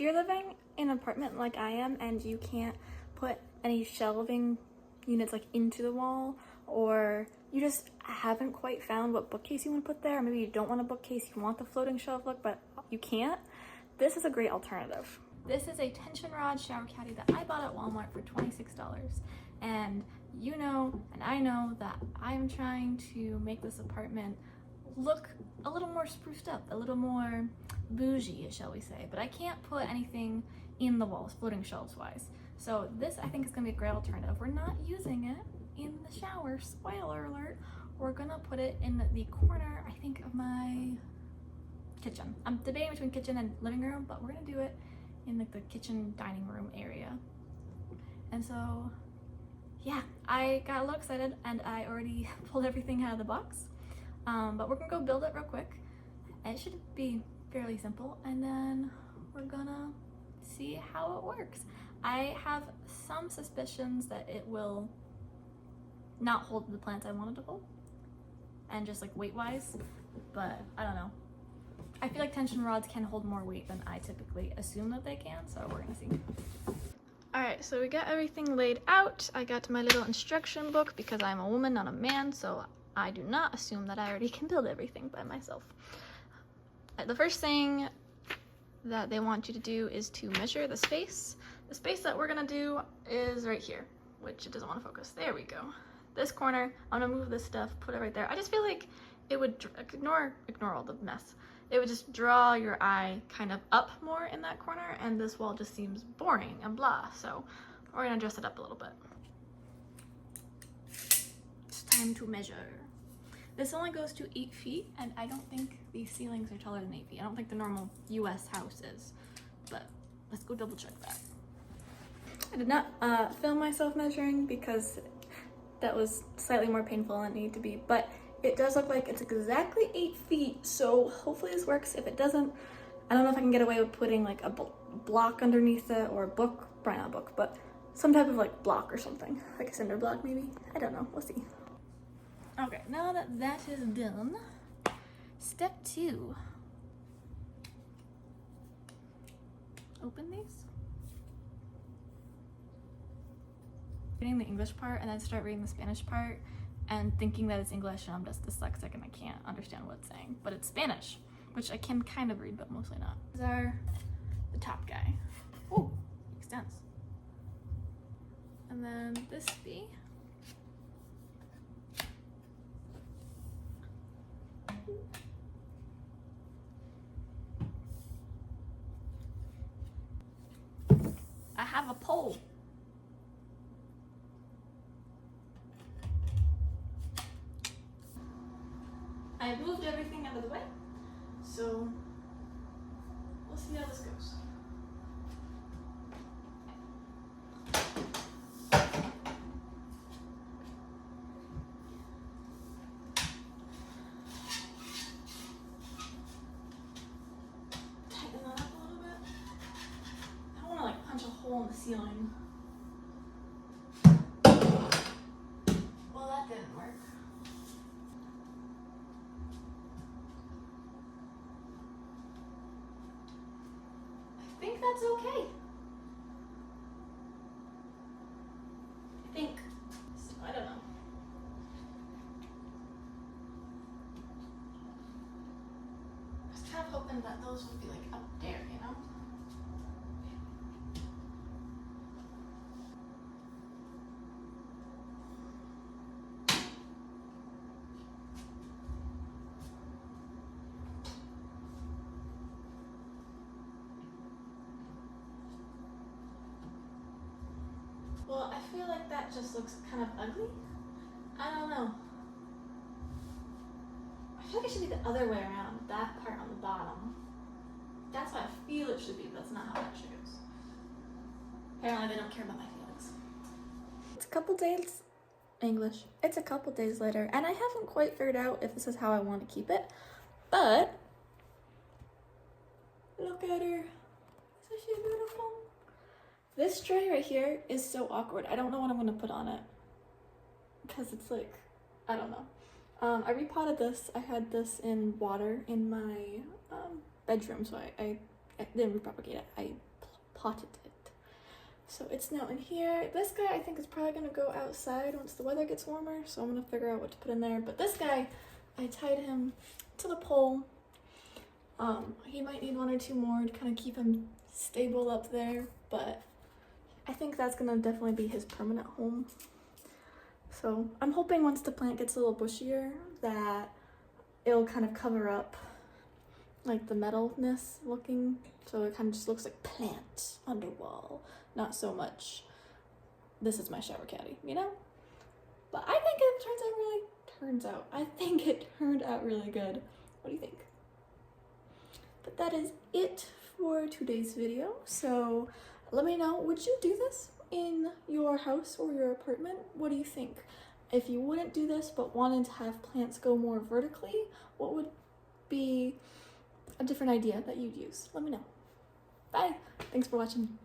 you're living in an apartment like I am and you can't put any shelving units like into the wall, or you just haven't quite found what bookcase you want to put there, or maybe you don't want a bookcase, you want the floating shelf look, but you can't, this is a great alternative. This is a tension rod shower caddy that I bought at Walmart for $26. And you know, and I know that I'm trying to make this apartment look a little more spruced up, a little more bougie, shall we say, but I can't put anything in the walls, floating shelves wise. So this I think is gonna be a great alternative. We're not using it in the shower, spoiler alert. We're gonna put it in the corner, I think, of my kitchen. I'm debating between kitchen and living room, but we're gonna do it in like the kitchen dining room area. And so yeah, I got a little excited and I already pulled everything out of the box. But we're gonna go build it real quick. It should be fairly simple, and then we're gonna see how it works. I have some suspicions that it will not hold the plants I wanted to hold, and just like weight wise, but I don't know. I feel like tension rods can hold more weight than I typically assume that they can, so we're gonna see. Alright, so we got everything laid out. I got my little instruction book because I'm a woman, not a man, so I do not assume that I already can build everything by myself. The first thing that they want you to do is to measure the space. The space that we're gonna do is right here, which it doesn't want to focus. There we go. This corner, I'm gonna move this stuff, put it right there. I just feel like it would, ignore all the mess. It would just draw your eye kind of up more in that corner, and this wall just seems boring and blah, so we're gonna dress it up a little bit. It's time to measure. This only goes to 8 feet, and I don't think these ceilings are taller than 8 feet. I don't think the normal US house is, but let's go double check that. I did not film myself measuring because that was slightly more painful than it needed to be, but it does look like it's exactly 8 feet, so hopefully this works. If it doesn't, I don't know if I can get away with putting like a block underneath it, or a book, probably not a book, but some type of like block or something, like a cinder block maybe. I don't know, we'll see. Okay, now that that is done, step 2. Open these. Reading the English part and then start reading the Spanish part and thinking that it's English, and I'm just dyslexic and I can't understand what it's saying, but it's Spanish, which I can kind of read, but mostly not. These are the top guy. Oh, extends. And then this B. I have a pole. I moved everything out of the way, so we'll see how this goes. Tighten that up a little bit. I don't want to like punch a hole in the ceiling. Well, that didn't work. I think that's okay. I think. So, I don't know. I was kind of hoping that those would be like up there, you know? Well, I feel like that just looks kind of ugly. I don't know. I feel like it should be the other way around, that part on the bottom. That's how I feel it should be, but that's not how it actually goes. Apparently they don't care about my feelings. It's a couple days, English. It's a couple days later, and I haven't quite figured out if this is how I want to keep it, but look at her. Isn't she beautiful? This tray right here is so awkward. I don't know what I'm gonna put on it because it's like, I don't know. I repotted this. I had this in water in my bedroom, so I didn't repropagate it. I potted it. So it's now in here. This guy I think is probably gonna go outside once the weather gets warmer, so I'm gonna figure out what to put in there. But this guy, I tied him to the pole. He might need 1 or 2 more to kind of keep him stable up there, but I think that's gonna definitely be his permanent home. So I'm hoping once the plant gets a little bushier that it'll kind of cover up like the metalness looking, so it kind of just looks like plant under wall, not so much this is my shower caddy, you know? But I think it I think it turned out really good. What do you think? But that is it for today's video. So let me know, would you do this in your house or your apartment? What do you think? If you wouldn't do this but wanted to have plants go more vertically, what would be a different idea that you'd use? Let me know. Bye. Thanks for watching.